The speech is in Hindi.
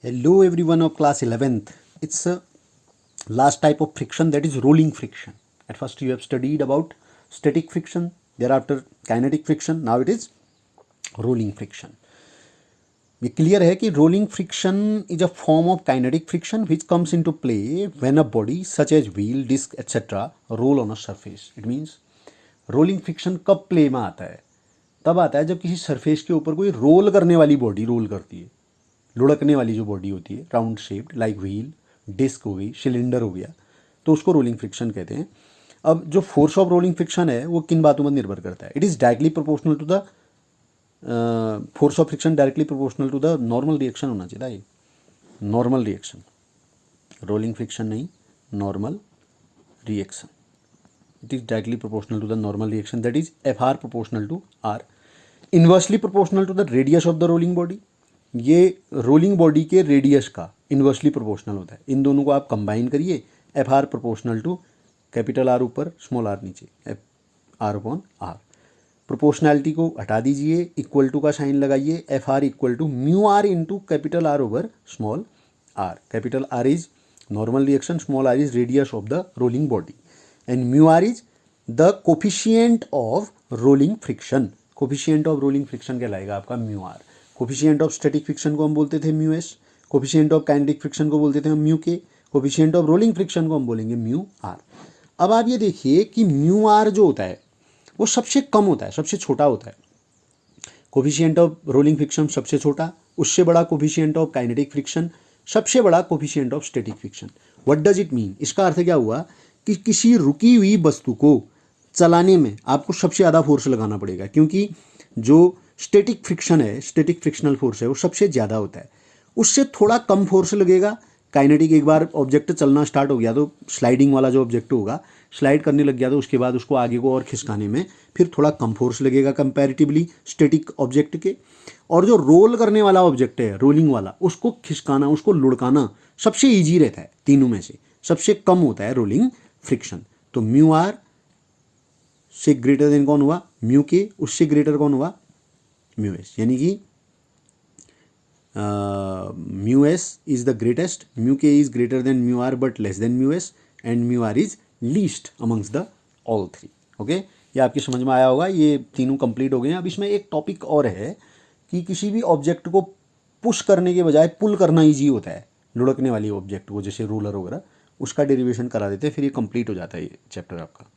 Hello everyone of class 11th. It's a last type of friction, that is rolling friction. At first you have studied about static friction, thereafter kinetic friction, now it is rolling friction. ये क्लियर है कि rolling friction is a form of kinetic friction which comes into play when a body such as wheel, disc etcetera roll on a surface. It means rolling friction कब प्ले में आता है? तब आता है जब किसी सरफेस के ऊपर कोई रोल करने वाली बॉडी रोल करती है. लुढ़कने वाली जो बॉडी होती है, round shaped, like wheel, disc हो गई, सिलेंडर हो गया, तो उसको रोलिंग फ्रिक्शन कहते हैं. अब जो फोर्स ऑफ रोलिंग फ्रिक्शन है वो किन बातों पर निर्भर करता है? It is directly proportional to the force of friction, directly proportional to the normal reaction होना चाहिए. ये नॉर्मल रिएक्शन, रोलिंग फ्रिक्शन नहीं, normal reaction. It is directly proportional to the normal reaction, that is F R proportional to R. Inversely proportional to the radius of the rolling body. ये रोलिंग बॉडी के रेडियस का इन्वर्सली प्रोपोर्शनल होता है. इन दोनों को आप कंबाइन करिए, F R proportional to capital R ऊपर, स्मॉल आर नीचे, F R upon R. Proportionality को हटा दीजिए, इक्वल टू का साइन लगाइए, F R equal to mu R into capital R over small R. Capital R is normal reaction, small R is radius of the rolling body, and mu R is the coefficient of rolling friction. Coefficient of rolling friction कहलाएगा आपका mu R. Coefficient of static friction को हम बोलते थे mu S, coefficient of kinetic friction को बोलते थे हम म्यू के, कोफिशिएंट ऑफ रोलिंग फ्रिक्शन को हम बोलेंगे म्यू आर. अब आप ये देखिए कि म्यू आर जो होता है वो सबसे कम होता है, सबसे छोटा होता है. कोफिशिएंट ऑफ रोलिंग फ्रिक्शन सबसे छोटा, उससे बड़ा कोफिशिएंट ऑफ काइनेटिक फ्रिक्शन, सबसे बड़ा coefficient of static friction. What does it mean? इसका अर्थ क्या हुआ कि किसी रुकी हुई वस्तु को चलाने में आपको सबसे ज़्यादा फोर्स लगाना पड़ेगा, क्योंकि जो स्टैटिक फ्रिक्शन है, स्टैटिक फ्रिक्शनल फोर्स है, वो सबसे ज़्यादा होता है. उससे थोड़ा कम फोर्स लगेगा काइनेटिक. एक बार ऑब्जेक्ट चलना स्टार्ट हो गया तो स्लाइडिंग वाला जो ऑब्जेक्ट होगा, स्लाइड करने लग गया तो उसके बाद उसको आगे को और खिसकाने में फिर थोड़ा कम फोर्स लगेगा कंपैरेटिवली स्टैटिक ऑब्जेक्ट के. और जो रोल करने वाला ऑब्जेक्ट है, रोलिंग वाला, उसको खिसकाना, उसको लुढ़काना सबसे ईजी रहता है. तीनों में से सबसे कम होता है रोलिंग फ्रिक्शन. तो म्यू आर से ग्रेटर देन कौन हुआ? Mu K. उससे ग्रेटर कौन हुआ? Mu S. यानी कि mu S is the greatest, mu K is greater than mu R but less than mu S, and mu R is least amongst the all three. Okay, ये आपकी समझ में आया होगा. ये तीनों कंप्लीट हो गए हैं. अब इसमें एक टॉपिक और है कि किसी भी ऑब्जेक्ट को पुश करने के बजाय पुल करना ईजी होता है. लुढ़कने वाली ऑब्जेक्ट को, जैसे रूलर वगैरह, उसका डेरिवेशन करा देते हैं, फिर ये कंप्लीट हो जाता है ये चैप्टर आपका.